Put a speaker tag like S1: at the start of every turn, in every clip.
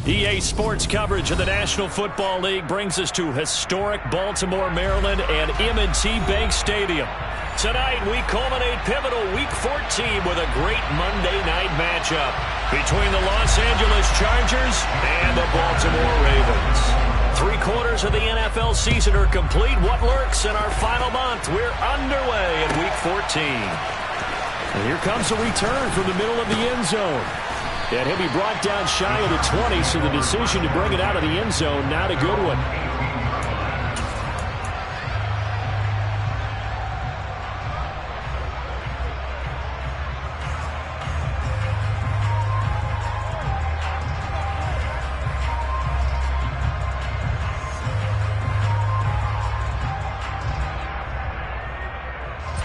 S1: EA Sports coverage of the National Football League brings us to historic Baltimore, Maryland and M&T Bank Stadium. Tonight, we culminate pivotal Week 14 with a great Monday night matchup between the Los Angeles Chargers and the Baltimore Ravens. 3/4 of the NFL season are complete. What lurks in our final month? We're underway in Week 14. And here comes a return from the middle of the end zone. And he'll be brought down shy of the 20, so the decision to bring it out of the end zone, not a good one.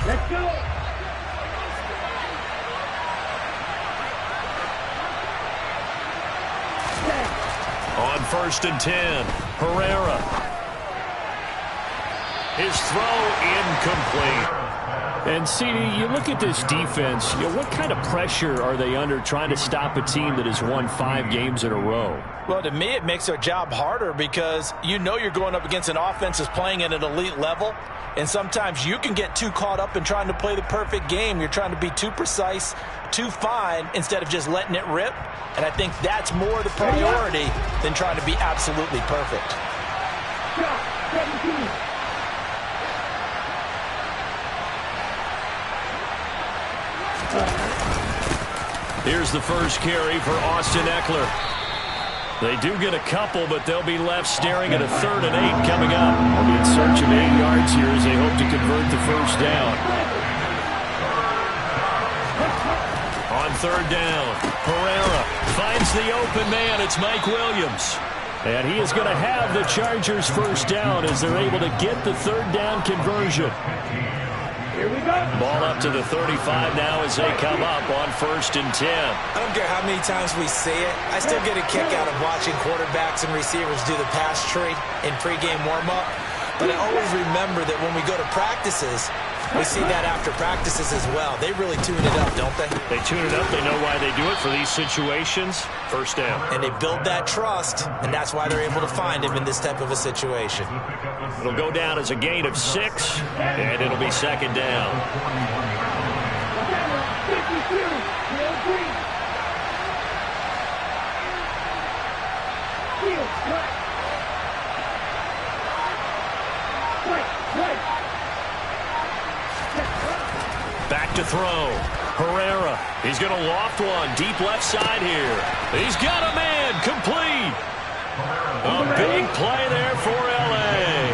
S2: Let's go!
S1: On 1st and 10, Herrera. His throw incomplete. And, CD, you look at this defense, what kind of pressure are they under trying to stop a team that has won 5 games in a row?
S3: Well, to me, it makes their job harder because you know you're going up against an offense that's playing at an elite level, and sometimes you can get too caught up in trying to play the perfect game. You're trying to be too precise, too fine, instead of just letting it rip. And I think that's more the priority than trying to be absolutely perfect.
S1: Here's the first carry for Austin Ekeler. They do get a couple, but they'll be left staring at a 3rd and 8 coming up. They'll be in search of 8 yards here as they hope to convert the first down. On 3rd down, Herrera finds the open man. It's Mike Williams. And he is going to have the Chargers first down as they're able to get the 3rd down conversion.
S2: Here we go.
S1: Ball up to the 35 now as they come up on 1st and 10.
S4: I don't care how many times we see it. I still get a kick out of watching quarterbacks and receivers do the pass tree in pregame warm-up. But I always remember that when we go to practices, we see that after practices as well. They really tune it up, don't they?
S1: They tune it up. They know why they do it for these situations. First down.
S4: And they build that trust, and that's why they're able to find him in this type of a situation.
S1: It'll go down as a gain of 6, and it'll be 2nd down. Back to throw. Herrera. He's going to loft one. Deep left side here. He's got a man. Complete. A big play there for L.A.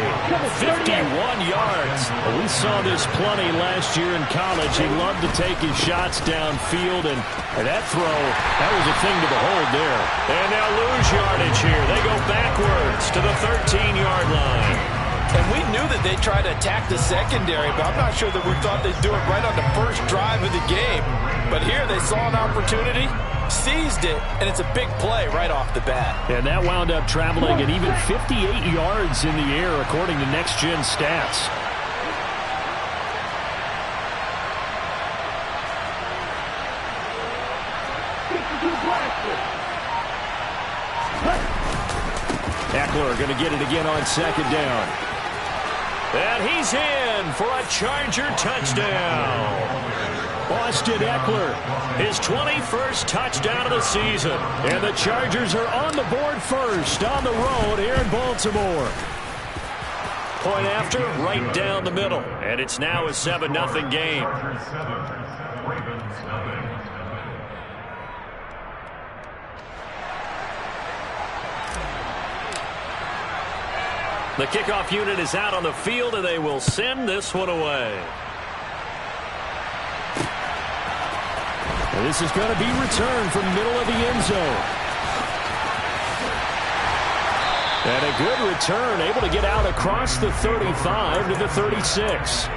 S1: 51 yards. We saw this plenty last year in college. He loved to take his shots downfield, and that throw, that was a thing to behold there. And they'll lose yardage here. They go backwards to the 13-yard line.
S3: And we knew that they'd try to attack the secondary, but I'm not sure that we thought they'd do it right on the first drive of the game. But here they saw an opportunity, seized it, and it's a big play right off the bat.
S1: And that wound up traveling at even 58 yards in the air, according to Next Gen Stats. Ekeler going to get it again on 2nd down. And he's in for a Charger touchdown. Austin Ekeler, his 21st touchdown of the season. And the Chargers are on the board first on the road here in Baltimore. Point after, right down the middle. And it's now a 7-0 game. The kickoff unit is out on the field, and they will send this one away. And this is going to be returned from the middle of the end zone. And a good return, able to get out across the 35 to the 36.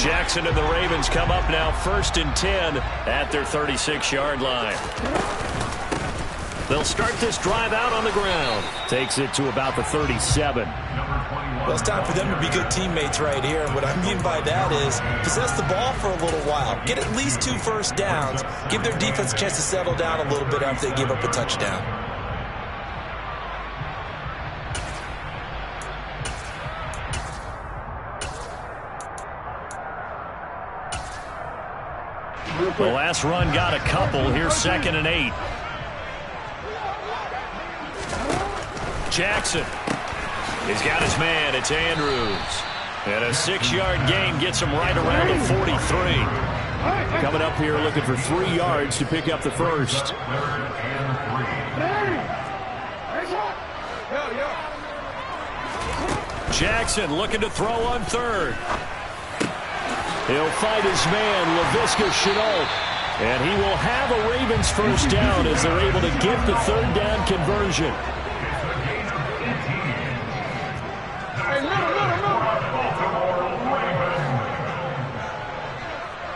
S1: Jackson and the Ravens come up now 1st and 10 at their 36-yard line. They'll start this drive out on the ground. Takes it to about the 37.
S4: Well, it's time for them to be good teammates right here. And what I mean by that is possess the ball for a little while. Get at least 2 first downs. Give their defense a chance to settle down a little bit after they give up a touchdown.
S1: The last run got a couple. Here's 2nd and 8. Jackson. He's got his man. It's Andrews. And a 6-yard gain gets him right around the 43. Coming up here looking for 3 yards to pick up the first. Jackson looking to throw on 3rd. He'll fight his man, Laviska Shenault. And he will have a Ravens first down as they're able to get the 3rd down conversion.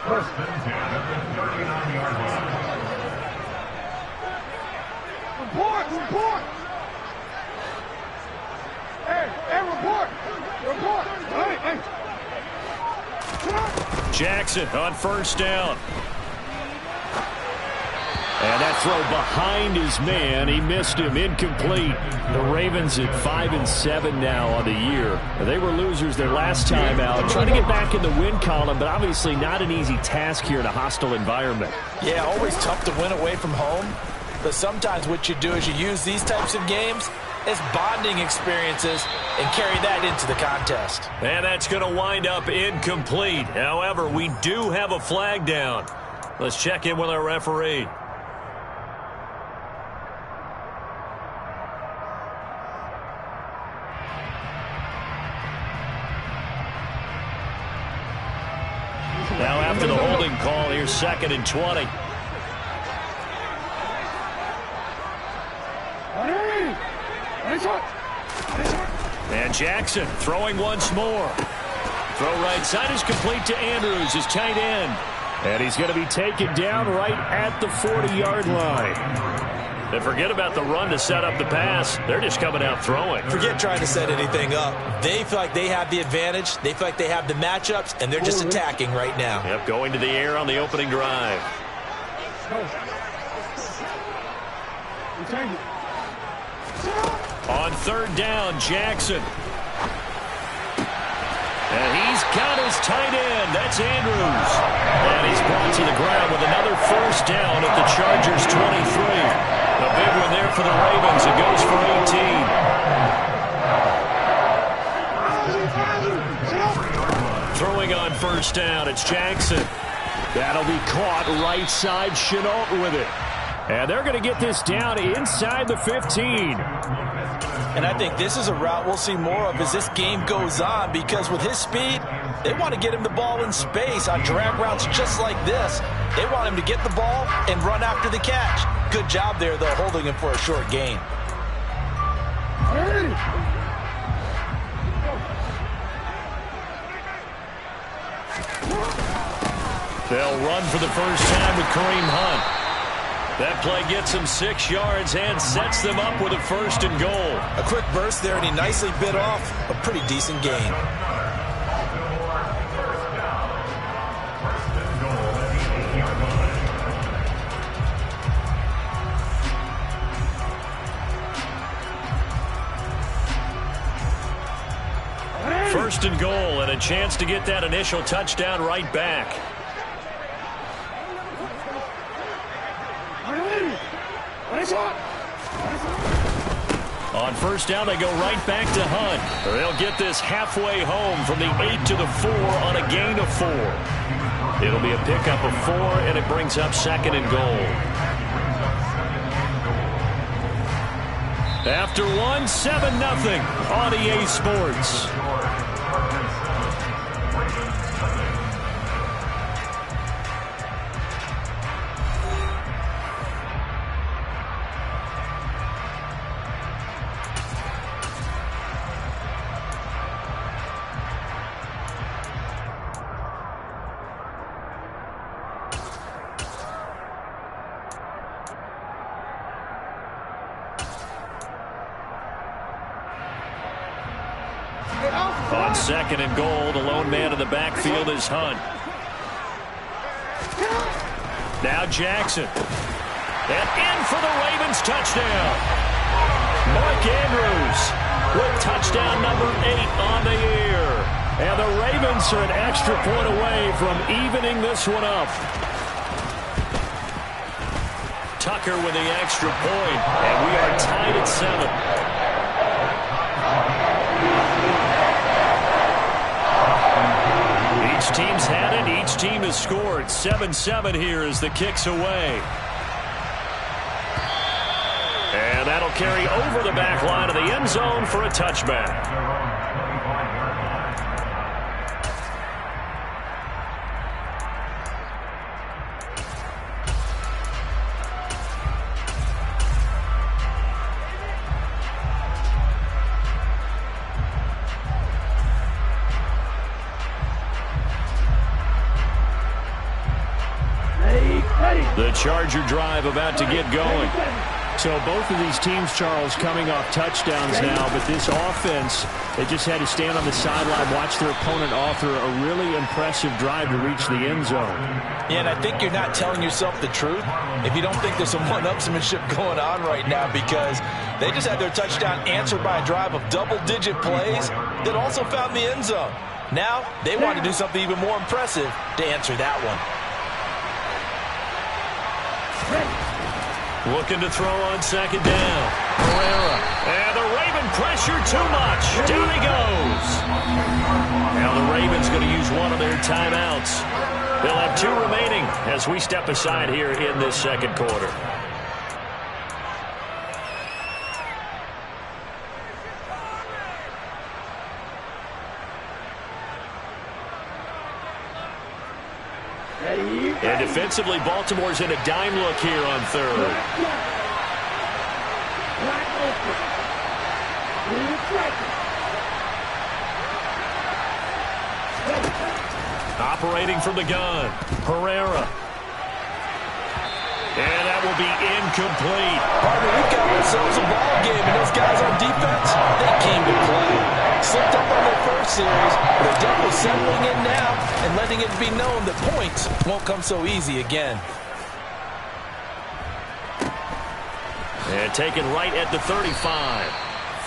S2: First and 10 at the 39-yard line. Report! Hey, report! Hey!
S1: Jackson on 1st down. And that throw behind his man. He missed him. Incomplete. The Ravens at 5-7 now on the year. They were losers their last time out. Trying to get back in the win column, but obviously not an easy task here in a hostile environment.
S3: Yeah, always tough to win away from home. But sometimes what you do is you use these types of games as bonding experiences and carry that into the contest.
S1: And that's going to wind up incomplete. However, we do have a flag down. Let's check in with our referee. Now after the holding call, here's 2nd and 20. And Jackson throwing once more. Throw right side is complete to Andrews, his tight end. And he's going to be taken down right at the 40-yard line. And forget about the run to set up the pass. They're just coming out throwing.
S4: Forget trying to set anything up. They feel like they have the advantage. They feel like they have the matchups, and they're just attacking right now.
S1: Yep, going to the air on the opening drive. On 3rd down, Jackson. And he's got his tight end. That's Andrews. And he's brought to the ground with another first down at the Chargers' 23. A big one there for the Ravens. It goes for 18. Throwing on 1st down, it's Jackson. That'll be caught right side. Shenault with it. And they're going to get this down inside the 15.
S3: And I think this is a route we'll see more of as this game goes on, because with his speed, they want to get him the ball in space on drag routes just like this. They want him to get the ball and run after the catch. Good job there, though, holding him for a short gain.
S1: They'll run for the first time with Kareem Hunt. That play gets him 6 yards and sets them up with a 1st and goal.
S4: A quick burst there, and he nicely bit off a pretty decent gain.
S1: First and goal, and a chance to get that initial touchdown right back. On 1st down, they go right back to Hunt. They'll get this halfway home from the 8 to the 4 on a gain of 4. It'll be a pickup of 4, and it brings up 2nd and goal. After 1, 7-0 on EA Sports. On 2nd and goal, the lone man in the backfield is Hunt. Now Jackson. And in for the Ravens touchdown. Mark Andrews with touchdown number 8 on the year. And the Ravens are an extra point away from evening this one up. Tucker with the extra point, and we are tied at 7. Each team's had it. Each team has scored. 7-7 here as the kick's away. And that'll carry over the back line of the end zone for a touchback. The Charger drive about to get going.
S5: So both of these teams, Charles, coming off touchdowns now, but this offense, they just had to stand on the sideline, watch their opponent author a really impressive drive to reach the end zone.
S3: Yeah, and I think you're not telling yourself the truth if you don't think there's some one-upsmanship going on right now, because they just had their touchdown answered by a drive of double-digit plays that also found the end zone. Now they want to do something even more impressive to answer that one.
S1: Looking to throw on 2nd down. Herrera. And the Raven pressure too much. Down he goes. Now the Ravens going to use one of their timeouts. They'll have 2 remaining as we step aside here in this 2nd quarter. And defensively, Baltimore's in a dime look here on 3rd. Operating from the gun, Herrera. And that will be incomplete.
S3: Partner, we've got ourselves a ball game, and those guys on defense, they came to play. Slipped up on their first series, but they're definitely settling in now and letting it be known that points won't come so easy again.
S1: And taken right at the 35.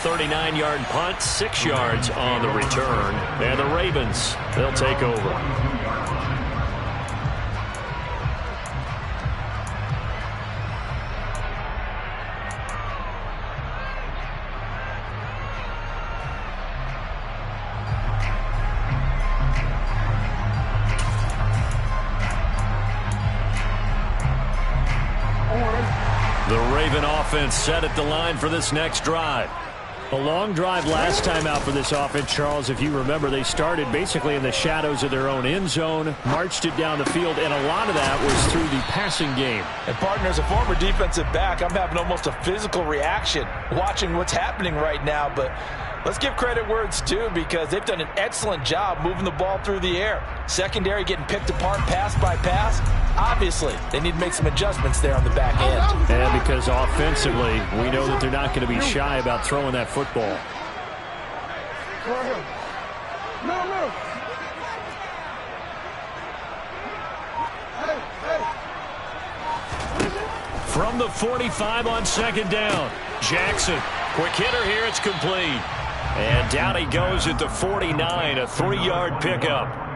S1: 39-yard punt, 6 yards on the return. And the Ravens, they'll take over. The Raven offense set at the line for this next drive.
S5: A long drive last time out for this offense, Charles. If you remember, they started basically in the shadows of their own end zone, marched it down the field, and a lot of that was through the passing game.
S3: And partner, as a former defensive back, I'm having almost a physical reaction watching what's happening right now. But let's give credit where it's due, because they've done an excellent job moving the ball through the air. Secondary getting picked apart pass by pass. Obviously, they need to make some adjustments there on the back end.
S5: And because offensively, we know that they're not going to be shy about throwing that football.
S1: From the 45 on 2nd down, Jackson. Quick hitter here, it's complete. And down he goes at the 49, a 3-yard pickup.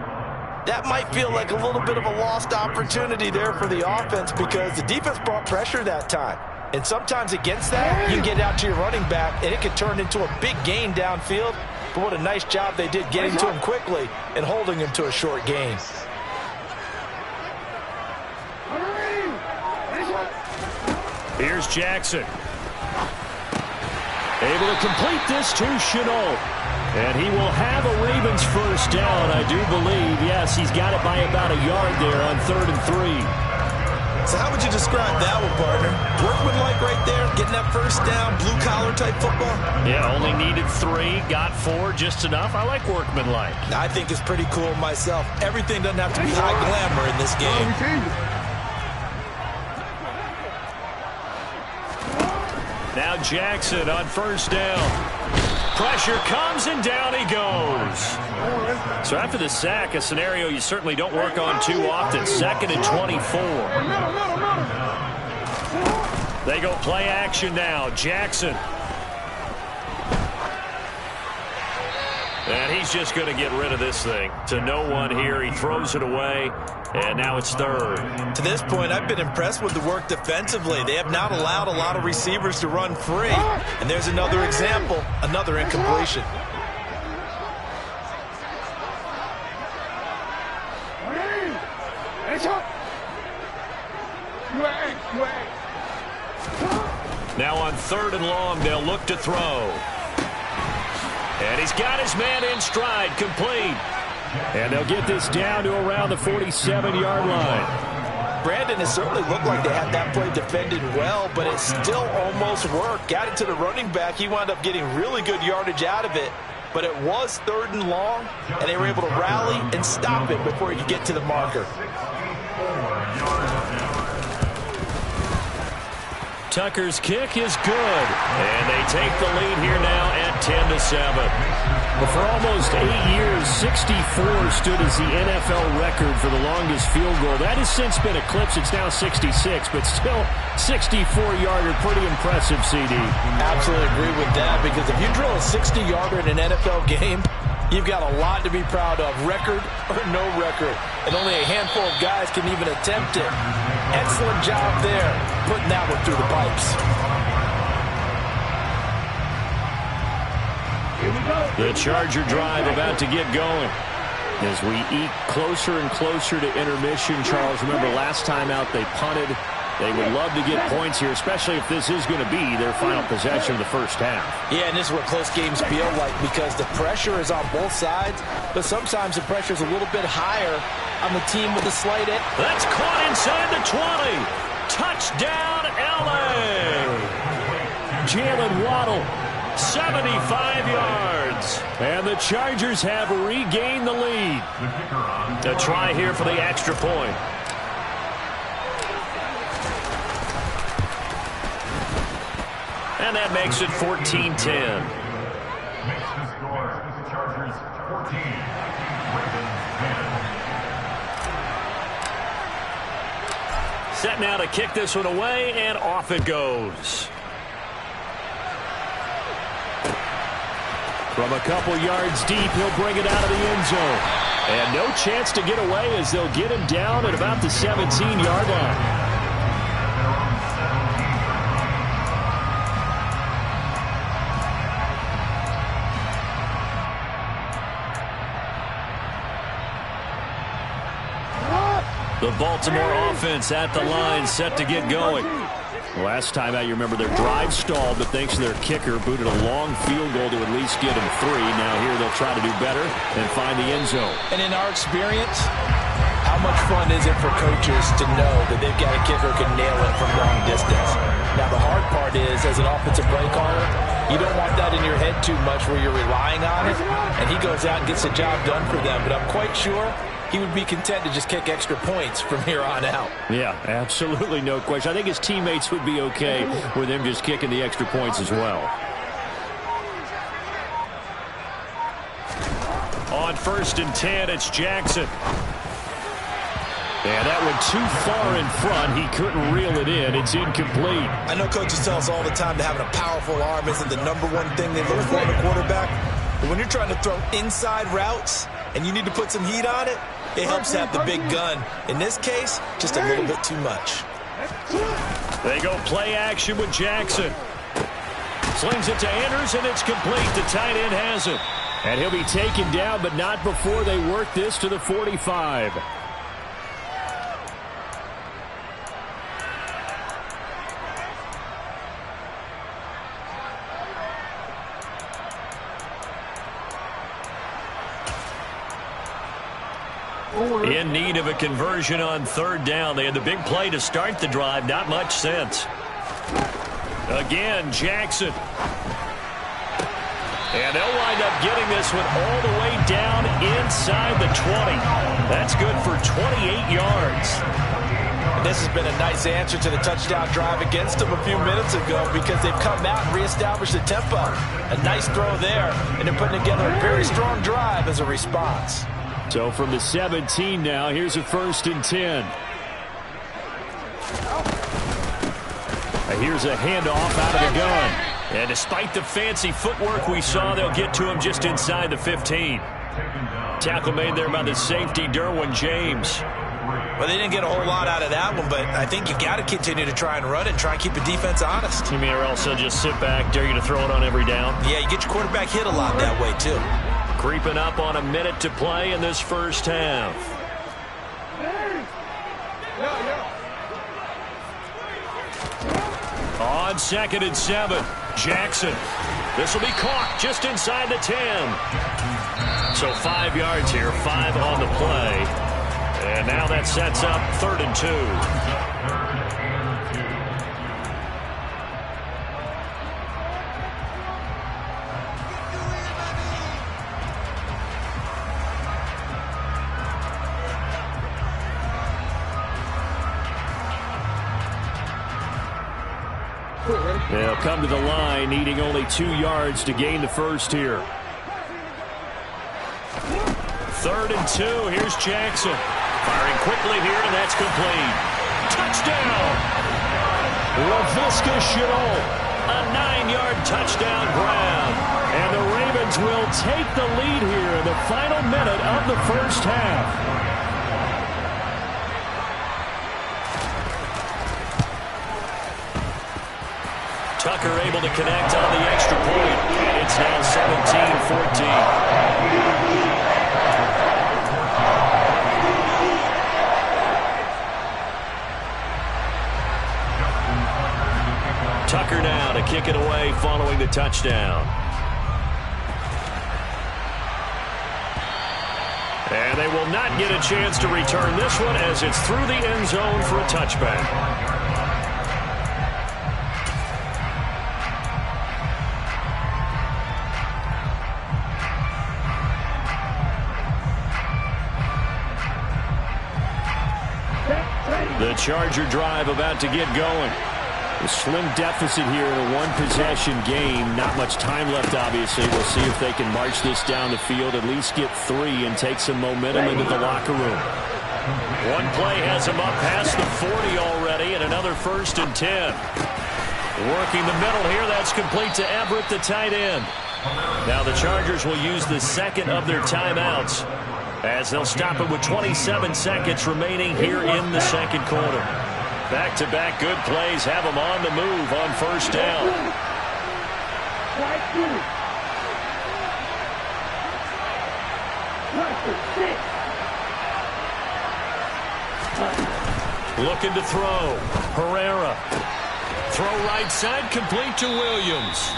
S3: That might feel like a little bit of a lost opportunity there for the offense, because the defense brought pressure that time. And sometimes against that, you get out to your running back, and it can turn into a big gain downfield. But what a nice job they did getting to him quickly and holding him to a short gain.
S1: Here's Jackson. Able to complete this to Shenault. And he will have a Ravens first down, I do believe. Yes, he's got it by about a yard there on 3rd and 3.
S4: So how would you describe that one, partner? Workmanlike right there, getting that first down, blue-collar type football?
S1: Yeah, only needed 3, got 4, just enough. I like workmanlike.
S4: I think it's pretty cool myself. Everything doesn't have to be high glamour in this game.
S1: Now Jackson on first down. Pressure comes, and down he goes. So after the sack, a scenario you certainly don't work on too often. 2nd and 24. They go play action now. Jackson. And he's just going to get rid of this thing. To no one here. He throws it away. And now it's 3rd.
S4: To this point, I've been impressed with the work defensively. They have not allowed a lot of receivers to run free. And there's another example, another incompletion.
S1: Now on 3rd and long, they'll look to throw. And he's got his man in stride, complete.
S5: And they'll get this down to around the 47-yard line.
S3: Brandon, it certainly looked like they had that play defended well, but it still almost worked. Got it to the running back. He wound up getting really good yardage out of it. But it was 3rd and long, and they were able to rally and stop it before he could get to the marker.
S1: Tucker's kick is good. And they take the lead here now at 10-7.
S5: Well, for almost 8 years, 64 stood as the NFL record for the longest field goal. That has since been eclipsed. It's now 66, but still 64-yarder. Pretty impressive, CD.
S3: Absolutely agree with that, because if you drill a 60-yarder in an NFL game, you've got a lot to be proud of, record or no record. And only a handful of guys can even attempt it. Excellent job there, putting that one through the pipes.
S5: The Charger drive about to get going. As we eke closer and closer to intermission, Charles, remember last time out they punted. They would love to get points here, especially if this is going to be their final possession of the first half.
S3: Yeah, and this is what close games feel like, because the pressure is on both sides, but sometimes the pressure is a little bit higher on the team with the slight edge.
S1: That's caught inside the 20. Touchdown, L.A.
S5: Jalen Waddle,
S1: 75 yards.
S5: and the Chargers have regained the lead.
S1: A try here for the extra point. And that makes it 14-10.
S2: Makes the score. The Chargers 14. Ravens 10.
S1: Set now to kick this one away, and off it goes.
S5: From a couple yards deep, he'll bring it out of the end zone. And no chance to get away as they'll get him down at about the 17-yard line.
S1: The Baltimore offense at the line, set to get going.
S5: Last time out, you remember their drive stalled, but thanks to their kicker, booted a long field goal to at least get him 3. Now here they'll try to do better and find the end zone.
S3: And in our experience, how much fun is it for coaches to know that they've got a kicker who can nail it from long distance? Now the hard part is, as an offensive play caller, you don't want that in your head too much where you're relying on it, and he goes out and gets the job done for them. But I'm quite sure he would be content to just kick extra points from here on out.
S5: Yeah, absolutely no question. I think his teammates would be okay with him just kicking the extra points as well.
S1: On 1st and 10, it's Jackson.
S5: And that went too far in front. He couldn't reel it in. It's incomplete.
S4: I know coaches tell us all the time that having a powerful arm isn't the #1 thing they look for in a quarterback. But when you're trying to throw inside routes and you need to put some heat on it, it helps to have the big gun. In this case, just a little bit too much.
S1: They go play action with Jackson. Slings it to Anders, and it's complete. The tight end has it.
S5: And he'll be taken down, but not before they work this to the 45.
S1: In need of a conversion on 3rd down. They had the big play to start the drive. Not much sense. Again, Jackson. And they'll wind up getting this one all the way down inside the 20. That's good for 28 yards.
S3: And This has been a nice answer to the touchdown drive against them a few minutes ago because they've come out and reestablished the tempo. A nice throw there, and they're putting together a very strong drive as a response.
S5: So from the 17 now, here's a 1st and 10. Here's a handoff out of the gun.
S1: And despite the fancy footwork we saw, they'll get to him just inside the 15. Tackle made there by the safety, Derwin James.
S4: Well, they didn't get a whole lot out of that one, but I think you got to continue to try and run and try and keep the defense honest.
S1: You mean or else they'll just sit back, dare you to throw it on every down?
S4: Yeah, you get your quarterback hit a lot that way, too.
S1: Creeping up on a minute to play in this first half. On 2nd and 7, Jackson. This will be caught just inside the 10. So 5 yards here, 5 on the play. And now that sets up 3rd and 2. They'll come to the line, needing only 2 yards to gain the first here. 3rd and 2. Here's Jackson. Firing quickly here, and that's complete. Touchdown! Laviska Shenault. A 9-yard touchdown grab. And the Ravens will take the lead here in the final minute of the first half. Tucker able to connect on the extra point. And it's now 17-14. Tucker now to kick it away following the touchdown. And they will not get a chance to return this one as it's through the end zone for a touchback. The Charger drive about to get going. A slim deficit here in a one-possession game. Not much time left, obviously. We'll see if they can march this down the field, at least get 3 and take some momentum into the locker room. One play has them up past the 40 already, and another 1st and 10. Working the middle here, that's complete to Everett, the tight end. Now the Chargers will use the second of their timeouts as they'll stop it with 27 seconds remaining here in the second quarter. Back-to-back good plays have them on the move on 1st down. Looking to throw. Herrera. Throw right side, complete to Williams.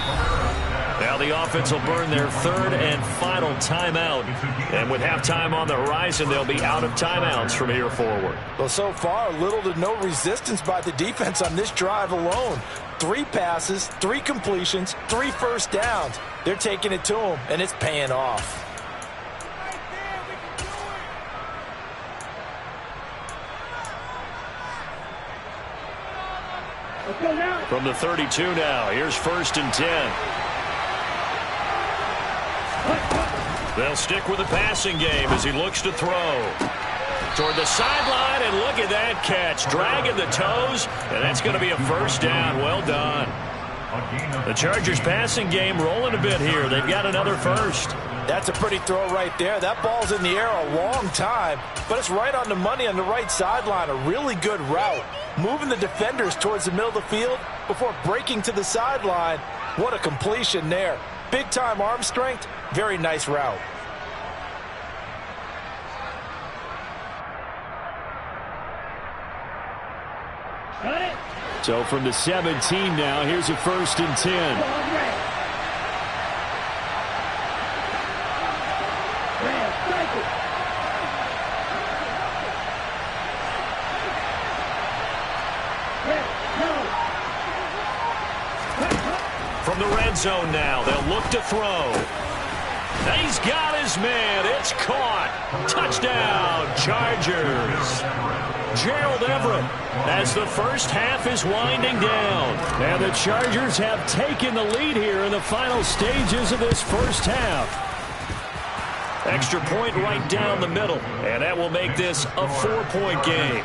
S1: Now the offense will burn their 3rd and final timeout. And with halftime on the horizon, they'll be out of timeouts from here forward.
S3: Well, so far, little to no resistance by the defense on this drive alone. 3 passes, 3 completions, 3 first downs. They're taking it to them, and it's paying off.
S1: From the 32 now, here's 1st and 10. They'll stick with the passing game as he looks to throw. Toward the sideline, and look at that catch. Dragging the toes, and that's going to be a 1st down. Well done. The Chargers passing game rolling a bit here. They've got another 1st.
S3: That's a pretty throw right there. That ball's in the air a long time, but it's right on the money on the right sideline. A really good route. Moving the defenders towards the middle of the field before breaking to the sideline. What a completion there. Big-time arm strength. Very nice route.
S5: So from the 17 now, here's a 1st and 10.
S1: From the red zone now, they'll look to throw. He's got his man. It's caught. Touchdown, Chargers. Gerald Everett, as the first half is winding down. And the Chargers have taken the lead here in the final stages of this first half. Extra point right down the middle, and that will make this a 4-point game.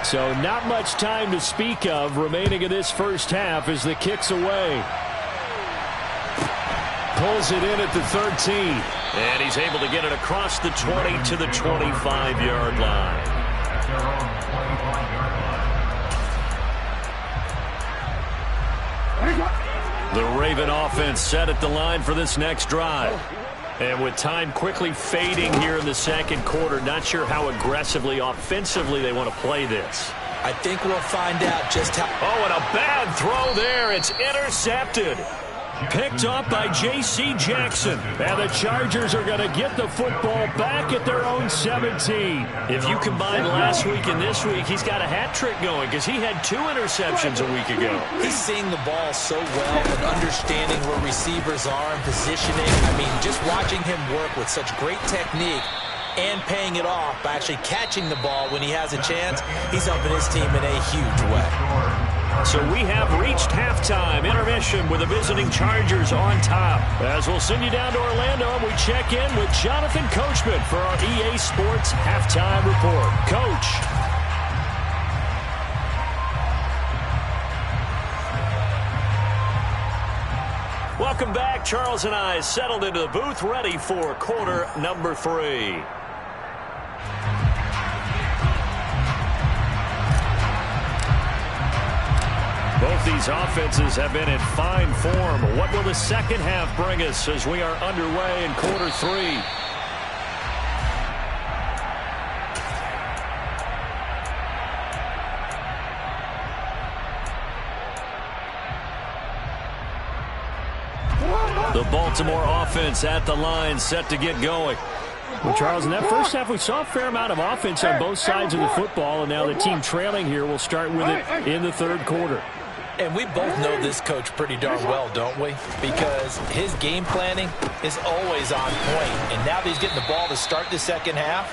S1: So not much time to speak of remaining in this first half as the kick's away. Pulls it in at the 13. And he's able to get it across the 20 to the 25-yard line. The Raven offense set at the line for this next drive. And with time quickly fading here in the second quarter, not sure how aggressively, offensively they want to play this.
S4: I think we'll find out just how.
S1: Oh, and a bad throw there. It's intercepted. Picked up by J.C. Jackson. And the Chargers are going to get the football back at their own 17. If you combine last week and this week, he's got a hat trick going because he had 2 interceptions a week ago.
S4: He's seeing the ball so well and understanding where receivers are and positioning. I mean, just watching him work with such great technique and paying it off by actually catching the ball when he has a chance, he's helping his team in a huge way.
S1: So we have reached halftime intermission with the visiting Chargers on top. As we'll send you down to Orlando, and we check in with Jonathan Coachman for our EA Sports Halftime Report. Coach. Welcome back. Charles and I settled into the booth, ready for quarter number 3. Both these offenses have been in fine form. What will the second half bring us as we are underway in quarter 3? The Baltimore offense at the line, set to get going. Well, Charles, in that first half, we saw a fair amount of offense on both sides of the football, and now the team trailing here will start with it in the third quarter.
S3: And we both know this coach pretty darn well, don't we? Because his game planning is always on point. And now that he's getting the ball to start the second half,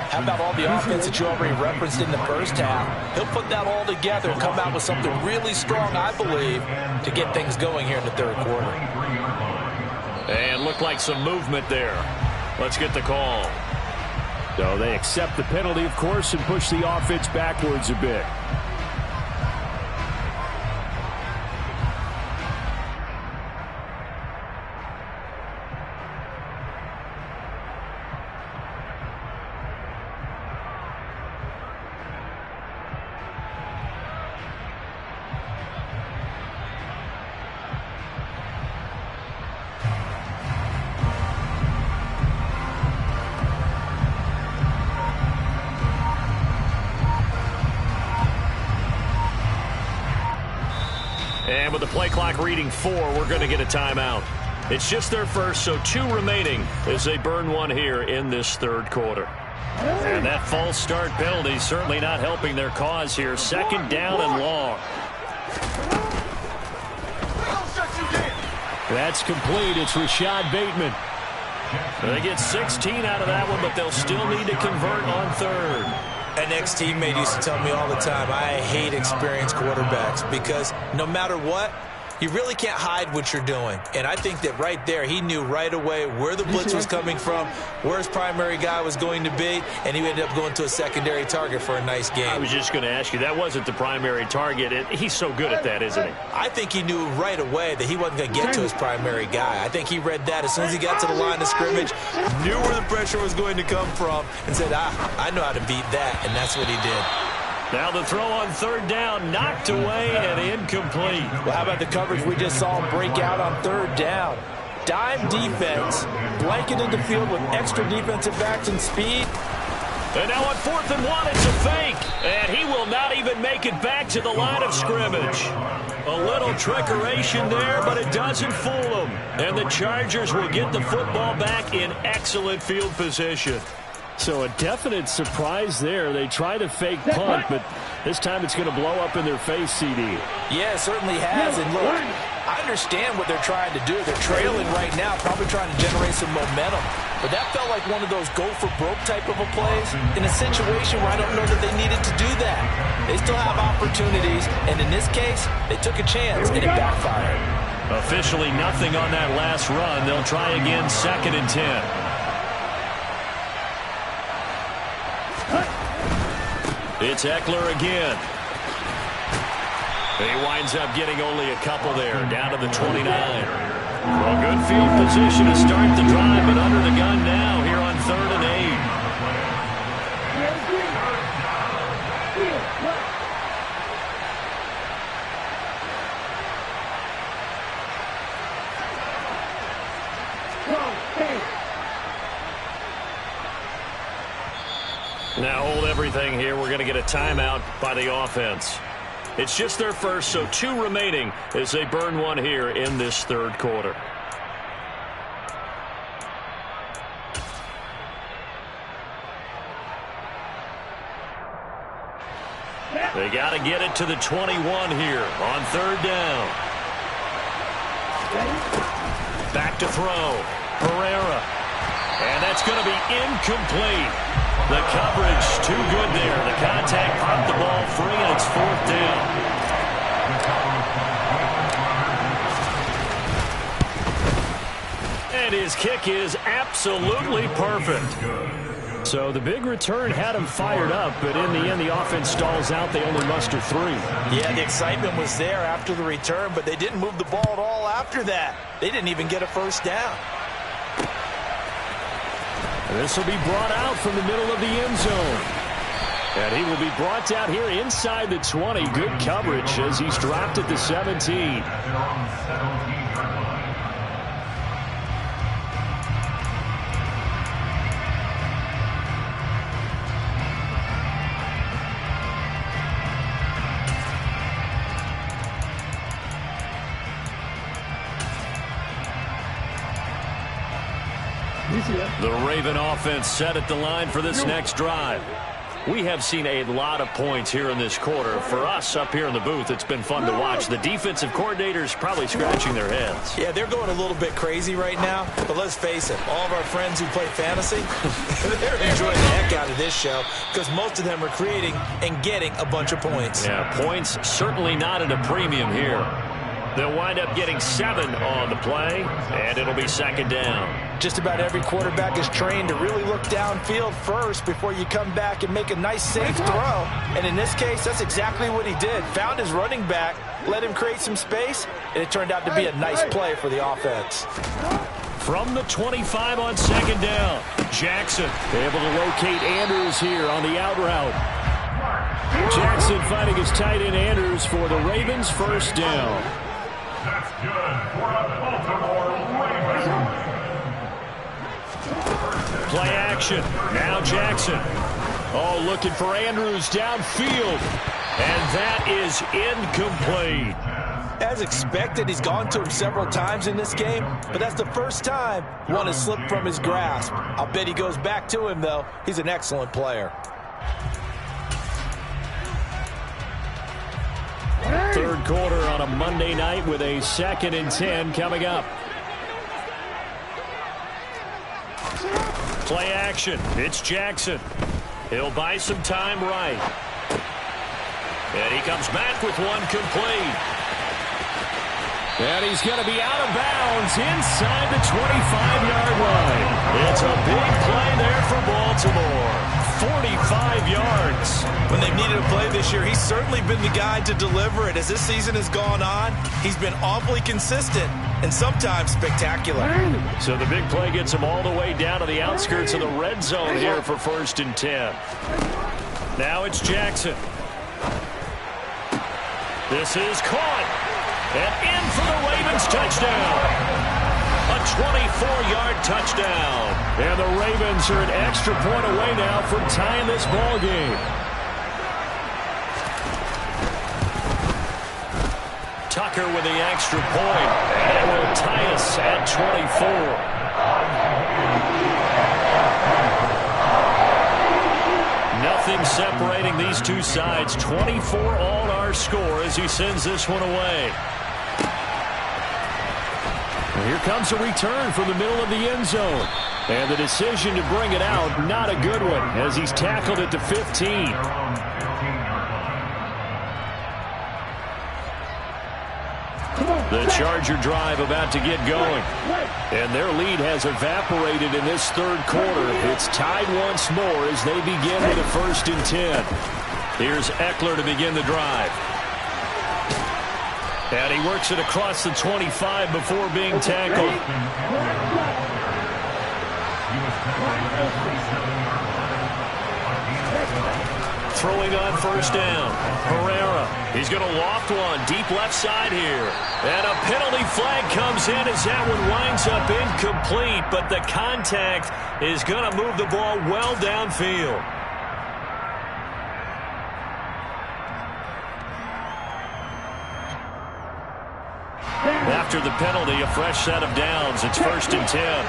S3: how about all the offense that you already referenced in the first half? He'll put that all together and come out with something really strong, I believe, to get things going here in the third quarter.
S1: And looked like some movement there. Let's get the call. So they accept the penalty, of course, and push the offense backwards a bit. And with the play clock reading 4, we're going to get a timeout. It's just their first, so 2 remaining as they burn one here in this third quarter. And that false start penalty certainly not helping their cause here. Second down and long. That's complete. It's Rashad Bateman. They get 16 out of that one, but they'll still need to convert on third.
S4: An ex-teammate used to tell me all the time, I hate experienced quarterbacks because no matter what, you really can't hide what you're doing. And I think that right there, he knew right away where the blitz was coming from, where his primary guy was going to be, and he ended up going to a secondary target for a nice game.
S1: I was just going to ask you, that wasn't the primary target. He's so good at that, isn't he?
S4: I think he knew right away that he wasn't going to get to his primary guy. I think he read that as soon as he got to the line of scrimmage, knew where the pressure was going to come from, and said, I know how to beat that, and that's what he did.
S1: Now the throw on third down, knocked away and incomplete.
S3: Well, how about the coverage we just saw him break out on third down? Dime defense, blanketed the field with extra defensive backs and speed.
S1: And now on 4th and 1, it's a fake. And he will not even make it back to the line of scrimmage. A little trickeration there, but it doesn't fool them. And the Chargers will get the football back in excellent field position.
S5: So a definite surprise there. They try to fake punt, but this time it's going to blow up in their face, CD.
S3: Yeah, it certainly has. And look, I understand what they're trying to do. They're trailing right now, probably trying to generate some momentum. But that felt like one of those go-for-broke type of a plays in a situation where I don't know that they needed to do that. They still have opportunities, and in this case, they took a chance, and it backfired.
S1: Officially nothing on that last run. They'll try again, 2nd and 10. It's Eckler again. He winds up getting only a couple there, down to the 29. Well, good field position to start the drive, but under the gun now here on 3rd and 8. Now hold everything here. We're going to get a timeout by the offense. It's just their first, so 2 remaining as they burn one here in this 3rd quarter. They got to get it to the 21 here on 3rd down. Back to throw. Herrera. And that's going to be incomplete. The coverage too good there. The contact popped the ball free, and it's 4th down. And his kick is absolutely perfect. So the big return had him fired up, but in the end, the offense stalls out. They only muster 3.
S3: Yeah, the excitement was there after the return, but they didn't move the ball at all after that. They didn't even get a 1st down.
S5: This will be brought out from the middle of the end zone. And he will be brought out here inside the 20. Good coverage as he's dropped at the 17.
S1: The Raven offense set at the line for this next drive. We have seen a lot of points here in this quarter. For us up here in the booth, it's been fun to watch. The defensive coordinators probably scratching their heads.
S3: Yeah, they're going a little bit crazy right now, but let's face it, all of our friends who play fantasy, they're enjoying the heck out of this show because most of them are creating and getting a bunch of points.
S1: Yeah, points certainly not at a premium here. They'll wind up getting 7 on the play, and it'll be 2nd down.
S3: Just about every quarterback is trained to really look downfield first before you come back and make a nice, safe throw. And in this case, that's exactly what he did. Found his running back, let him create some space, and it turned out to be a nice play for the offense.
S1: From the 25 on 2nd down, Jackson able to locate Andrews here on the out route. Jackson fighting his tight end Andrews for the Ravens' 1st down.
S2: That's good for the Baltimore Ravens.
S1: Play action. Now Jackson. Oh, looking for Andrews downfield. And that is incomplete.
S3: As expected, he's gone to him several times in this game, but that's the first time one has slipped from his grasp. I'll bet he goes back to him, though. He's an excellent player.
S1: 3rd quarter on a Monday night with a 2nd and 10 coming up. Play action. It's Jackson. He'll buy some time right. And he comes back with one complete. And he's going to be out of bounds inside the 25-yard line. It's a big play there for Baltimore. 45 yards.
S3: When they've needed a play this year, he's certainly been the guy to deliver it. As this season has gone on, he's been awfully consistent and sometimes spectacular.
S1: So the big play gets him all the way down to the outskirts of the red zone here for 1st and 10. Now it's Jackson. This is caught. And in for the Ravens touchdown. A 24-yard touchdown. And the Ravens are an extra point away now from tying this ball game. Tucker with the extra point. And it will tie us at 24. Nothing separating these two sides. 24 all our score as he sends this one away. And here comes a return from the middle of the end zone. And the decision to bring it out, not a good one, as he's tackled at the 15. The Charger drive about to get going. And their lead has evaporated in this third quarter. It's tied once more as they begin with a 1st and 10. Here's Eckler to begin the drive. And he works it across the 25 before being tackled. Throwing on 1st down. Herrera. He's going to loft one deep left side here. And a penalty flag comes in as that one winds up incomplete. But the contact is going to move the ball well downfield. After the penalty, a fresh set of downs. It's 1st and 10.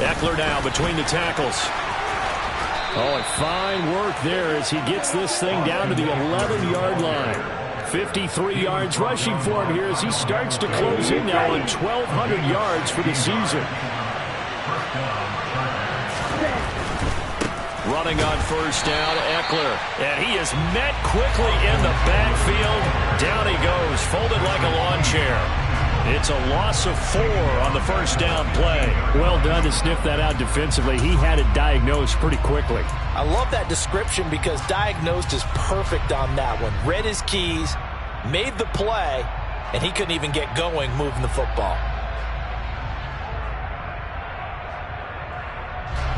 S1: Eckler now between the tackles. Oh, and fine work there as he gets this thing down to the 11-yard line. 53 yards rushing for him here as he starts to close in now on 1,200 yards for the season. Running on 1st down, Eckler. And he is met quickly in the backfield. Down he goes, folded like a lawn chair. It's a loss of 4 on the 1st down play. Well done to sniff that out defensively. He had it diagnosed pretty quickly.
S3: I love that description because diagnosed is perfect on that one. Read his keys, made the play, and he couldn't even get going moving the football.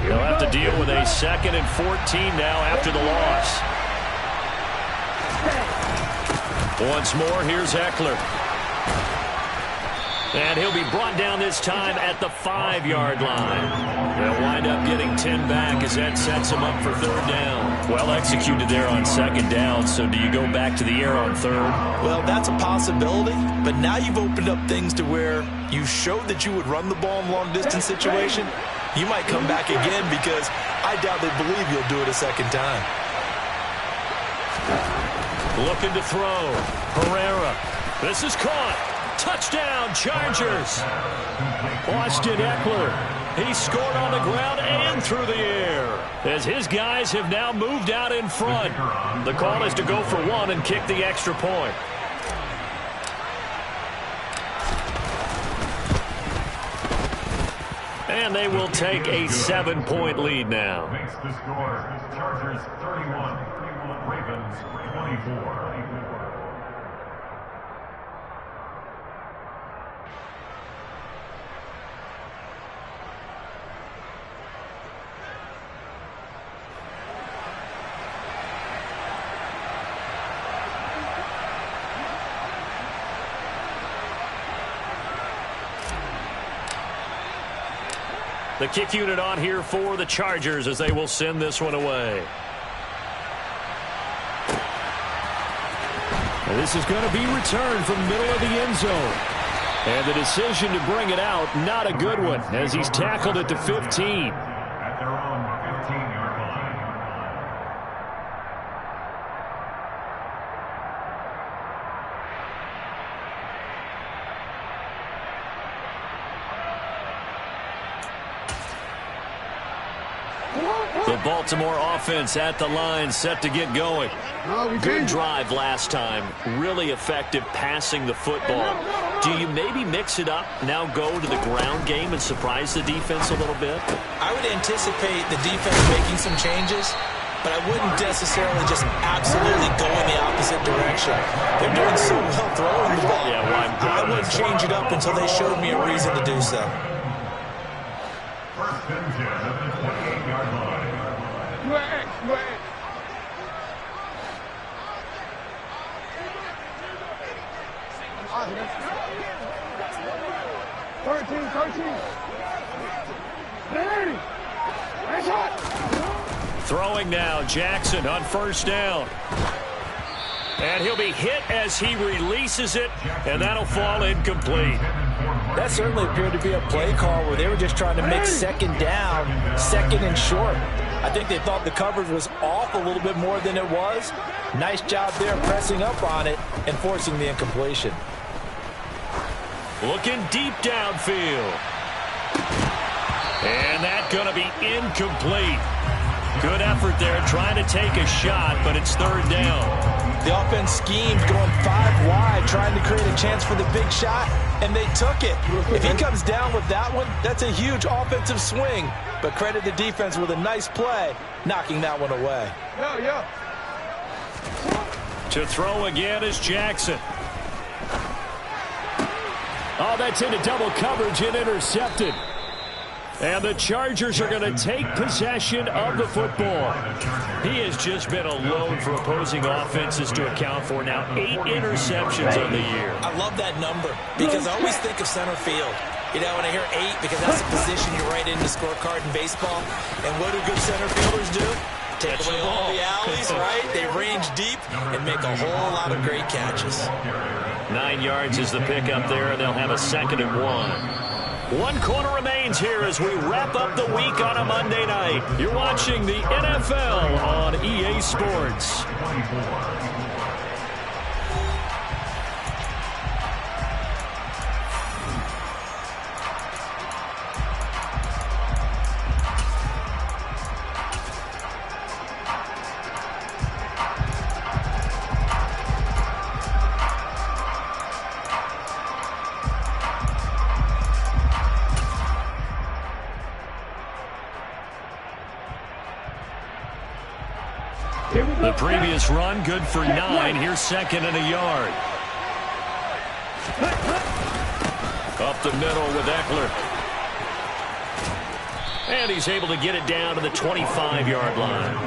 S1: He'll have to deal with a 2nd and 14 now after the loss. Once more, here's Eckler. And he'll be brought down this time at the 5-yard line. They'll wind up getting 10 back as that sets him up for 3rd down. Well executed there on 2nd down, so do you go back to the air on 3rd?
S3: Well, that's a possibility, but now you've opened up things to where you showed that you would run the ball in long-distance situation. You might come back again because I doubt they believe you'll do it a 2nd time.
S1: Looking to throw. Herrera. This is caught. Touchdown, Chargers. Austin Eckler. He scored on the ground and through the air as his guys have now moved out in front. The call is to go for 1 and kick the extra point. And they will take a 7-point lead now.
S2: Makes the score. Chargers 31, Ravens 24.
S1: The kick unit on here for the Chargers as they will send this one away. And this is going to be returned from the middle of the end zone. And the decision to bring it out, not a good one, as he's tackled at the 15.
S2: At their own 15-yard line.
S1: The Baltimore offense at the line, set to get going. Good drive last time. Really effective passing the football. Do you maybe mix it up, now go to the ground game and surprise the defense a little bit?
S4: I would anticipate the defense making some changes, but I wouldn't necessarily just absolutely go in the opposite direction. They're doing so well throwing the ball.
S1: Yeah, well,
S4: I wouldn't change it up until they showed me a reason to do so.
S2: 1st and 10 at the 28-yard line.
S6: 13.
S1: Throwing now, Jackson on 1st down. And he'll be hit as he releases it, and that'll fall incomplete.
S3: That certainly appeared to be a play call where they were just trying to make second down, second and short. I think they thought the coverage was off a little bit more than it was. Nice job there pressing up on it and forcing the incompletion.
S1: Looking deep downfield. And that's going to be incomplete. Good effort there trying to take a shot, but it's third down.
S3: The offense schemed going 5 wide, trying to create a chance for the big shot, and they took it. If he comes down with that one, that's a huge offensive swing. But credit the defense with a nice play, knocking that one away.
S1: To throw again is Jackson. Oh, that's into double coverage and intercepted. And the Chargers are going to take possession of the football. He has just been a load for opposing offenses to account for now. 8 interceptions on the year.
S4: I love that number because I always think of center field. You know, when I hear 8, because that's the position you write in the scorecard in baseball. And what do good center fielders do? Take away all the alleys, right? They range deep and make a whole lot of great catches.
S1: 9 yards is the pickup there, and they'll have a 2nd and 1. 1 quarter remains here as we wrap up the week on a Monday night. You're watching the NFL on EA Sports. The previous run, good for 9. Here's 2nd and a yard. Up the middle with Eckler. And he's able to get it down to the 25-yard line.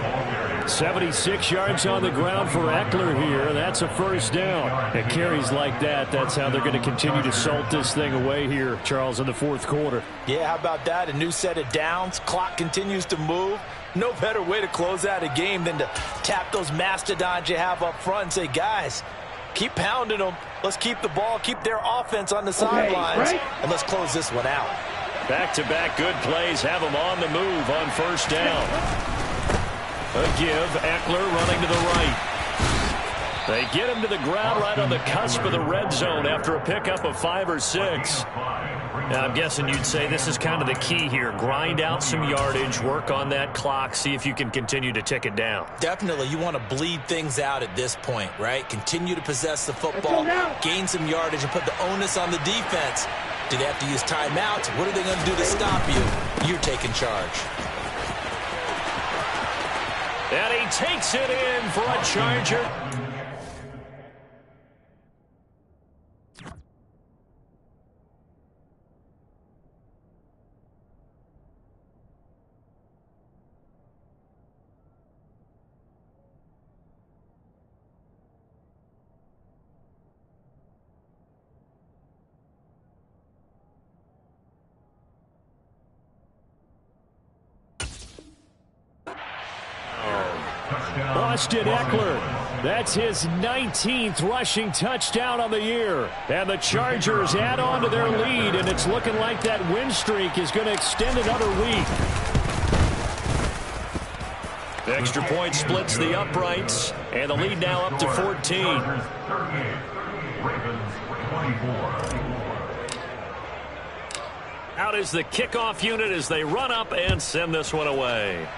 S1: 76 yards on the ground for Eckler here. That's a first down. And carries like that, that's how they're going to continue to salt this thing away here, Charles, in the 4th quarter.
S3: Yeah, how about that? A new set of downs. Clock continues to move. No better way to close out a game than to tap those mastodons you have up front and say, guys, keep pounding them. Let's keep the ball, keep their offense on the sidelines, and let's close this one out.
S1: Back-to-back good plays have them on the move on first down. A give, Eckler running to the right. They get him to the ground right on the cusp of the red zone after a pickup of 5 or 6. Now, I'm guessing you'd say this is kind of the key here. Grind out some yardage, work on that clock, see if you can continue to tick it down.
S4: Definitely, you want to bleed things out at this point, right? Continue to possess the football, gain some yardage, and put the onus on the defense. Do they have to use timeouts? What are they going to do to stop you? You're taking charge.
S1: And he takes it in for a Charger. Austin Eckler, that's his 19th rushing touchdown on the year. And the Chargers add on to their lead, and it's looking like that win streak is going to extend another week. The extra point splits the uprights, and the lead now up to 14. Out is the kickoff unit as they run up and send this one away.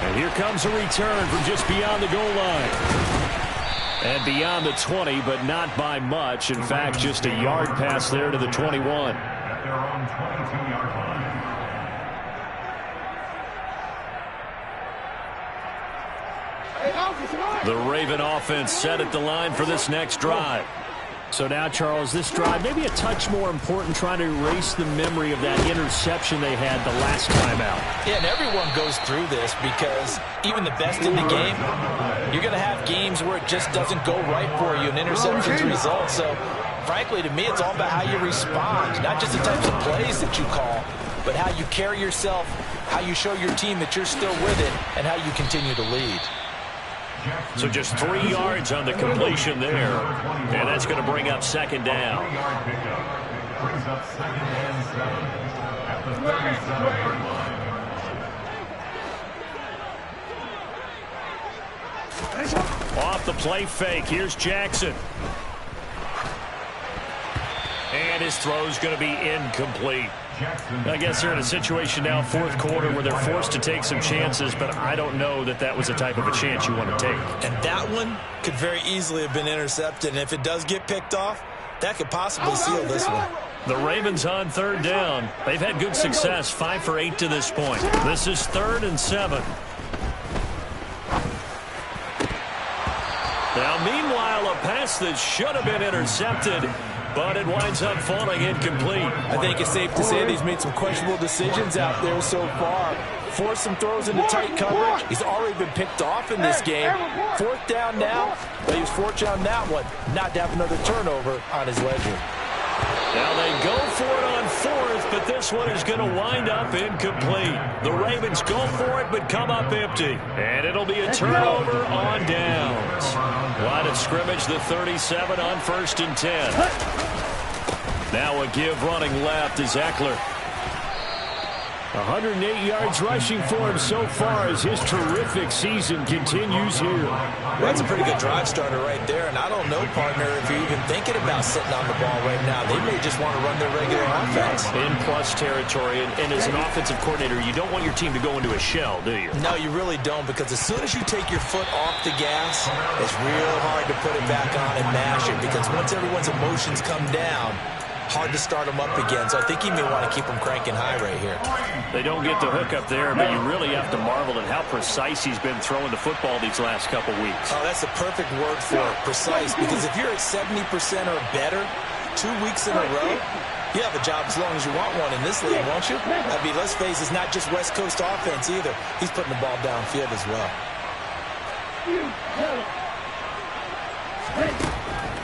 S1: And here comes a return from just beyond the goal line. And beyond the 20, but not by much. In fact, just a yard pass there to the 21.
S2: At their own 22-yard line.
S1: The Raven offense set at the line for this next drive.
S5: So now, Charles, this drive maybe a touch more important, trying to erase the memory of that interception they had the last time out.
S3: Yeah, and everyone goes through this because even the best in the game, you're going to have games where it just doesn't go right for you and interceptions result. So, frankly, to me, it's all about how you respond, not just the types of plays that you call, but how you carry yourself, how you show your team that you're still with it, and how you continue to lead.
S1: So just 3 yards on the completion there. And that's going to bring up second down.
S2: Brings up second and 7 at the 37-yard line.
S1: Off the play fake, here's Jackson. And his throw's going to be incomplete. I guess they're in a situation now, fourth quarter, where they're forced to take some chances, but I don't know that that was the type of a chance you want to take.
S4: And that one could very easily have been intercepted, and if it does get picked off, that could possibly seal this one.
S1: The Ravens on third down. They've had good success, 5 for 8 to this point. This is 3rd and 7. Now, meanwhile, a pass that should have been intercepted, but it winds up falling incomplete.
S3: I think it's safe to say that he's made some questionable decisions out there so far. Forced some throws into tight coverage. He's already been picked off in this game. 4th down now, but he was fortunate on that one not to have another turnover on his ledger.
S1: Now they go for it on 4th, but this one is going to wind up incomplete. The Ravens go for it, but come up empty. And it'll be a turnover on downs. Line of scrimmage, the 37 on 1st and 10. Now a give running left is Eckler.
S5: 108 yards rushing for him so far as his terrific season continues here.
S4: Well, that's a pretty good drive starter right there, and I don't know, partner, if you're even thinking about sitting on the ball right now. They may just want to run their regular offense.
S1: In plus territory, and as an offensive coordinator, you don't want your team to go into a shell, do you?
S4: No, you really don't, because as soon as you take your foot off the gas, it's real hard to put it back on and mash it, because once everyone's emotions come down, hard to start them up again. So I think he may want to keep them cranking high right here.
S1: They don't get the hook up there, but you really have to marvel at how precise he's been throwing the football these last couple weeks.
S4: Oh, that's the perfect word for it, precise, because if you're at 70% or better 2 weeks in a row, you have a job as long as you want one in this league, won't you? I mean, let's face it, it's not just West Coast offense either. He's putting the ball downfield as well.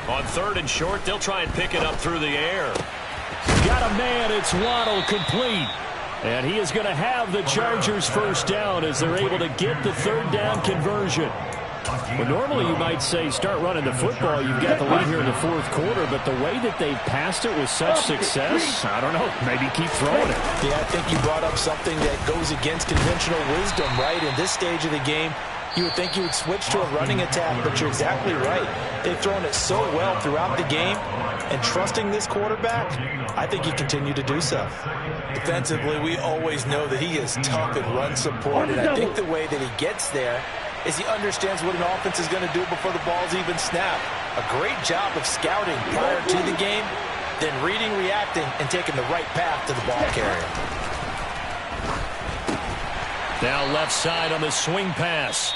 S1: On 3rd and short, they'll try and pick it up through the air. Got a man, it's Waddle, complete. And he is going to have the Chargers first down as they're able to get the 3rd down conversion.
S5: Well, normally you might say start running the football. You've got the lead here in the 4th quarter, but the way that they've passed it with such success, I don't know, maybe keep throwing it.
S3: Yeah, I think you brought up something that goes against conventional wisdom, right? In this stage of the game, you would think you would switch to a running attack, but you're exactly right. They've thrown it so well throughout the game, and trusting this quarterback, I think you continue to do so. Defensively, we always know that he is tough in run support, and I think the way that he gets there is he understands what an offense is going to do before the ball's even snapped. A great job of scouting prior to the game, then reading, reacting, and taking the right path to the ball carrier.
S1: Now left side on the swing pass.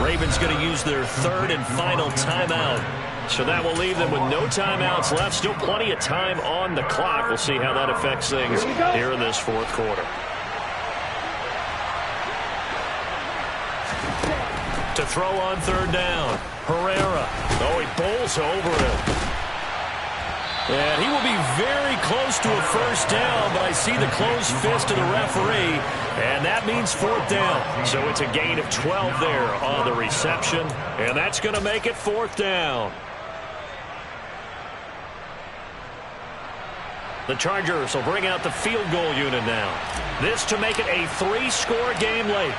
S1: Ravens going to use their 3rd and final timeout. So that will leave them with no timeouts left. Still plenty of time on the clock. We'll see how that affects things here in this 4th quarter. To throw on 3rd down. Herrera. Oh, he bowls over it. And he will be very close to a first down, but I see the closed fist of the referee, and that means 4th down. So it's a gain of 12 there on the reception, and that's going to make it 4th down. The Chargers will bring out the field goal unit now. This to make it a 3-score game late.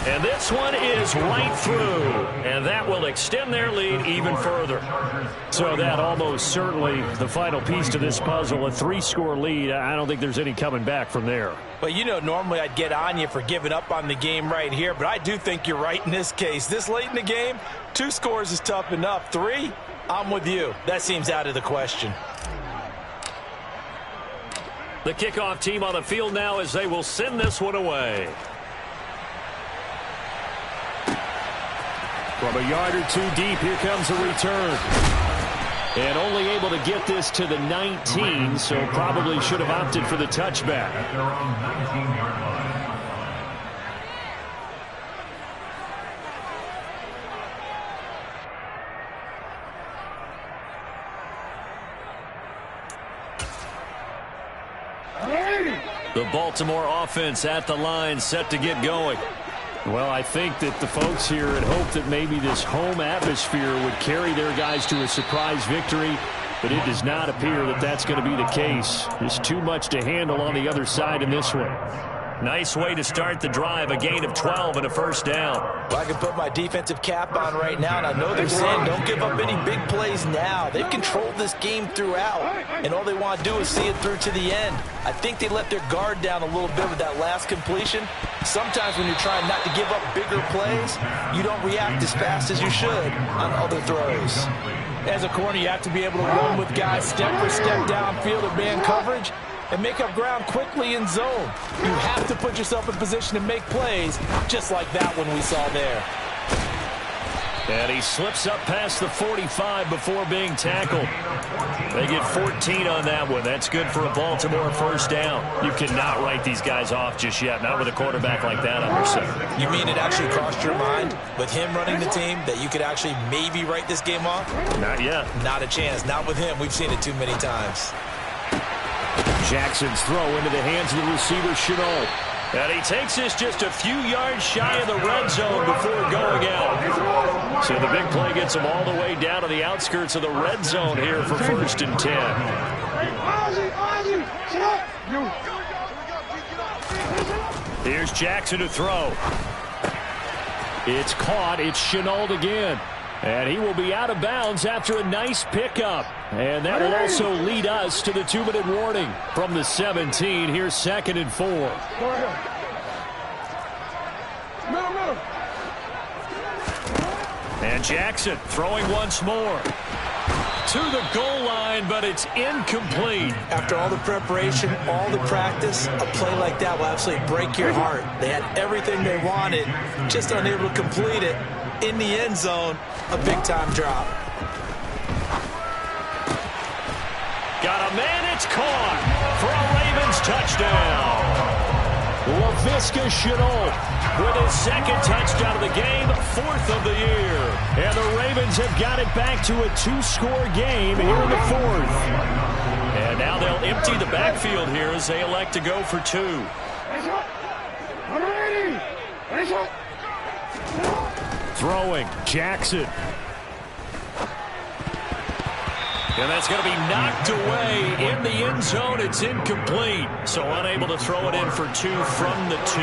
S1: And this one is right through, and that will extend their lead even further.
S5: So that almost certainly the final piece to this puzzle, a 3-score lead. I don't think there's any coming back from there.
S3: But you know, normally I'd get on you for giving up on the game right here, but I do think you're right in this case. This late in the game, 2 scores is tough enough. 3, I'm with you. That seems out of the question.
S1: The kickoff team on the field now as they will send this one away.
S5: From a yard or 2 deep, here comes a return. And only able to get this to the 19, so probably should have opted for the touchback.
S2: At their own 19-yard line.
S1: The Baltimore offense at the line, set to get going.
S5: Well, I think that the folks here had hoped that maybe this home atmosphere would carry their guys to a surprise victory, but it does not appear that that's going to be the case. There's too much to handle on the other side in this one.
S1: Nice way to start the drive, a gain of 12 and a first down.
S3: Well, I can put my defensive cap on right now, and I know they're saying don't give up any big plays now. They've controlled this game throughout, and all they want to do is see it through to the end. I think they let their guard down a little bit with that last completion. Sometimes when you're trying not to give up bigger plays, you don't react as fast as you should on other throws. As a corner, you have to be able to run with guys step for step downfield or man coverage and make up ground quickly in zone. You have to put yourself in position to make plays, just like that one we saw there.
S1: And he slips up past the 45 before being tackled. They get 14 on that one. That's good for a Baltimore first down. You cannot write these guys off just yet, not with a quarterback like that under center.
S3: You mean it actually crossed your mind with him running the team that you could actually maybe write this game off?
S1: Not yet.
S3: Not a chance. Not with him. We've seen it too many times.
S5: Jackson's throw into the hands of the receiver, Shenault.
S1: And he takes this just a few yards shy of the red zone before going out. So the big play gets him all the way down to the outskirts of the red zone here for 1st and 10. Here's Jackson to throw.
S5: It's caught. It's Shenault again. And he will be out of bounds after a nice pickup. And that will also lead us to the 2-minute warning from the 17. Here's 2nd and 4.
S1: And Jackson throwing once more. To the goal line, but it's incomplete.
S3: After all the preparation, all the practice, a play like that will absolutely break your heart. They had everything they wanted, just unable to complete it. In the end zone, a big-time drop.
S1: Got a man, it's caught for a Ravens touchdown.
S5: Laviska Shenault
S1: with his 2nd touchdown of the game, 4th of the year.
S5: And the Ravens have got it back to a 2-score game here in the 4th.
S1: And now they'll empty the backfield here as they elect to go for 2.
S5: Throwing, Jackson.
S1: And that's going to be knocked away in the end zone. It's incomplete. So unable to throw it in for 2 from the 2.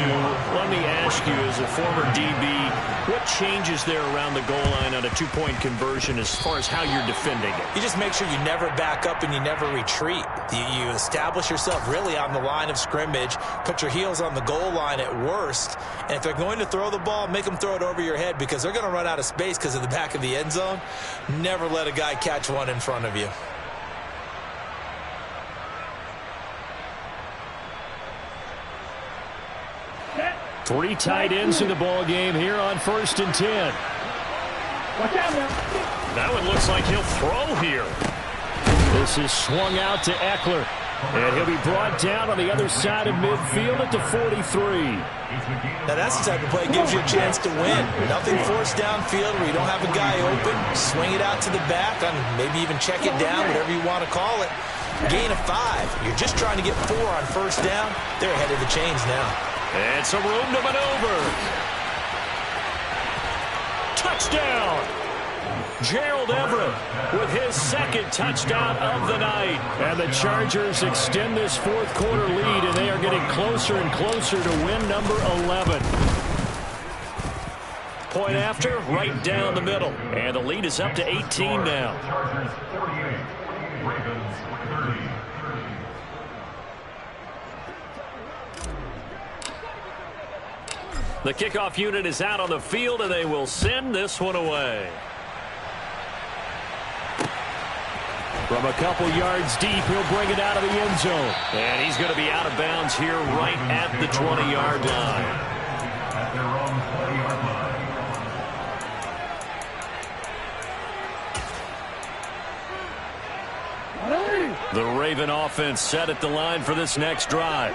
S1: Let me ask you, as a former DB, what changes there around the goal line on a 2-point conversion as far as how you're defending it?
S3: You just make sure you never back up and you never retreat. You establish yourself really on the line of scrimmage, put your heels on the goal line at worst, and if they're going to throw the ball, make them throw it over your head because they're going to run out of space because of the back of the end zone. Never let a guy catch one in front of you.
S5: Three tight ends in the ball game here on 1st and 10.
S1: That one looks like he'll throw here.
S5: This is swung out to Eckler. And he'll be brought down on the other side of midfield at the 43.
S3: Now that's the type of play that gives you a chance to win. Nothing forced downfield where you don't have a guy open. Swing it out to the back, and maybe even check it down, whatever you want to call it. Gain of 5. You're just trying to get 4 on 1st down. They're ahead of the chains now.
S1: And some room to maneuver. Touchdown! Gerald Everett with his 2nd touchdown of the night.
S5: And the Chargers extend this 4th quarter lead, and they are getting closer and closer to win number 11.
S1: Point after, right down the middle. And the lead is up to 18 now.
S2: Chargers 48, Ravens 30.
S1: The kickoff unit is out on the field, and they will send this one away.
S5: From a couple yards deep, he'll bring it out of the end zone.
S1: And he's going to be out of bounds here right at the 20-yard line.
S2: At their own 20-yard line.
S1: The Raven offense set at the line for this next drive.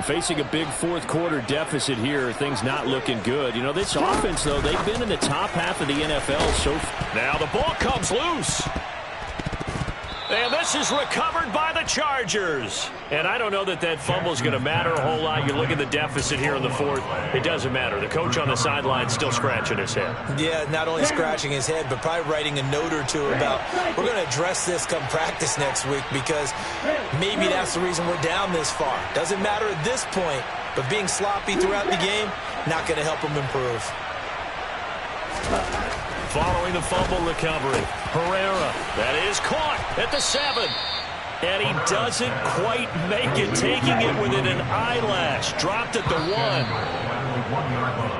S5: Facing a big 4th quarter deficit here, things not looking good. You know, this offense, though, they've been in the top half of the NFL so far.
S1: Now the ball comes loose. And this is recovered by the the Chargers. And I don't know that that fumble is going to matter a whole lot. You look at the deficit here in the fourth. It doesn't matter. The coach on the sideline still scratching his head.
S4: Yeah, not only scratching his head, but probably writing a note or two about we're going to address this come practice next week because maybe that's the reason we're down this far. Doesn't matter at this point, but being sloppy throughout the game, not going to help him improve.
S1: Following the fumble recovery, Herrera, that is caught at the 7. And he doesn't quite make it, taking it within an eyelash. Dropped at the 1.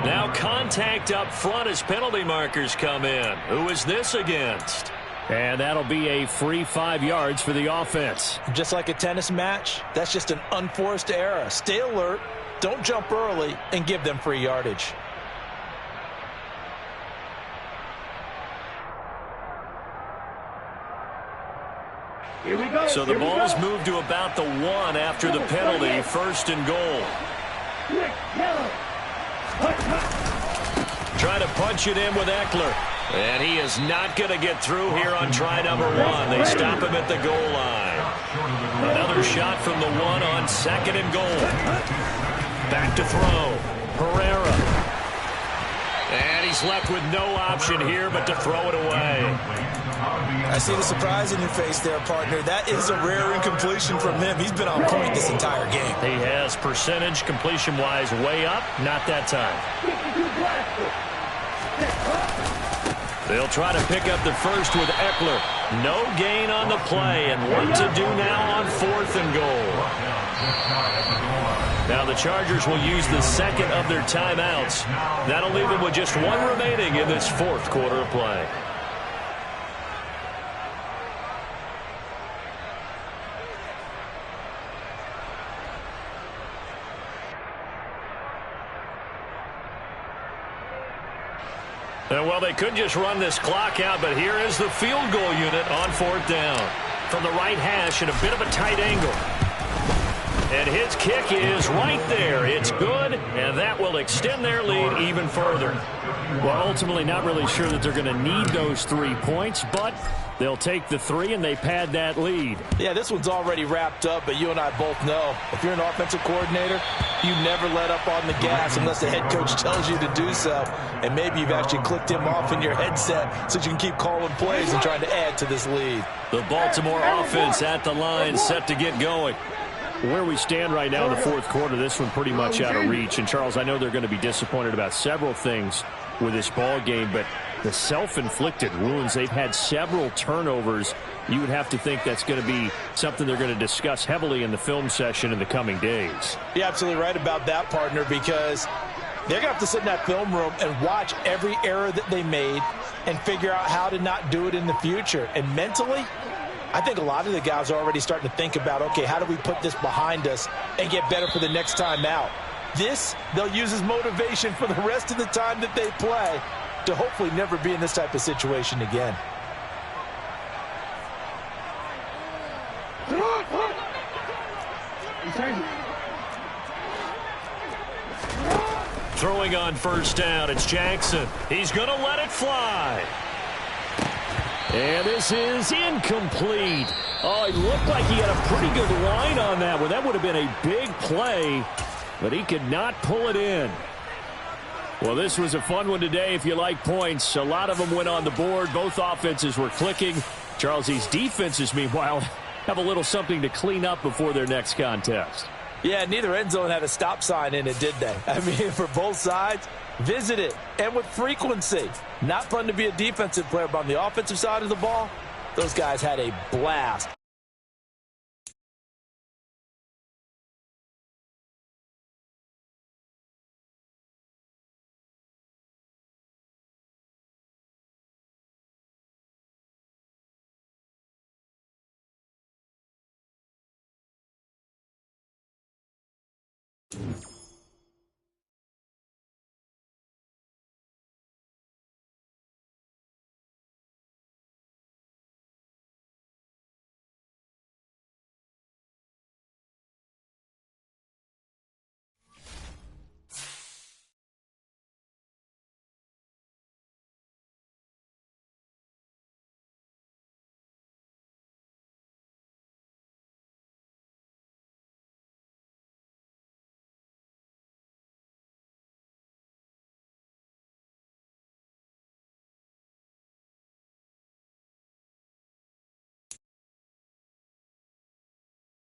S1: Now contact up front as penalty markers come in. Who is this against?
S5: And that'll be a free 5 yards for the offense.
S3: Just like a tennis match, that's just an unforced error. Stay alert, don't jump early, and give them free yardage.
S1: So the ball's moved to about the 1 after the penalty, 1st and goal. Try to punch it in with Eckler. And he is not going to get through here on try number 1. They stop him at the goal line. Another shot from the 1 on 2nd and goal. Back to throw. Herrera. And he's left with no option here but to throw it away.
S4: I see the surprise in your face there, partner. That is a rare incompletion from him. He's been on point this entire game.
S1: He has percentage completion-wise way up. Not that time. They'll try to pick up the first with Eckler. No gain on the play. And what to do now on 4th and goal. Now the Chargers will use the 2nd of their timeouts. That'll leave them with just 1 remaining in this 4th quarter of play. And well, they could just run this clock out, but here is the field goal unit on 4th down. From the right hash at a bit of a tight angle. And his kick is right there. It's good, and that will extend their lead even further.
S5: Well, ultimately not really sure that they're going to need those 3 points, but they'll take the 3 and they pad that lead.
S3: Yeah, this one's already wrapped up, but you and I both know if you're an offensive coordinator, you never let up on the gas unless the head coach tells you to do so. And maybe you've actually clicked him off in your headset so you can keep calling plays and trying to add to this lead.
S1: The Baltimore offense at the line, set to get going.
S5: Where we stand right now in the 4th quarter, this one pretty much out of reach. And, Charles, I know they're going to be disappointed about several things with this ball game, but the self-inflicted wounds, they've had several turnovers. You would have to think that's going to be something they're going to discuss heavily in the film session in the coming days.
S3: You're absolutely right about that, partner, because they're going to have to sit in that film room and watch every error that they made and figure out how to not do it in the future. And mentally, I think a lot of the guys are already starting to think about, okay, how do we put this behind us and get better for the next time out? This, they'll use as motivation for the rest of the time that they play to hopefully never be in this type of situation again.
S1: Throwing on 1st down, it's Jackson. He's going to let it fly. And this is incomplete. Oh, it looked like he had a pretty good line on that one. That would have been a big play, but he could not pull it in. Well, this was a fun one today if you like points. A lot of them went on the board. Both offenses were clicking. Charles, these defenses, meanwhile, have a little something to clean up before their next contest.
S3: Yeah, neither end zone had a stop sign in it, did they? I mean, for both sides, visit it, and with frequency. Not fun to be a defensive player, but on the offensive side of the ball, those guys had a blast.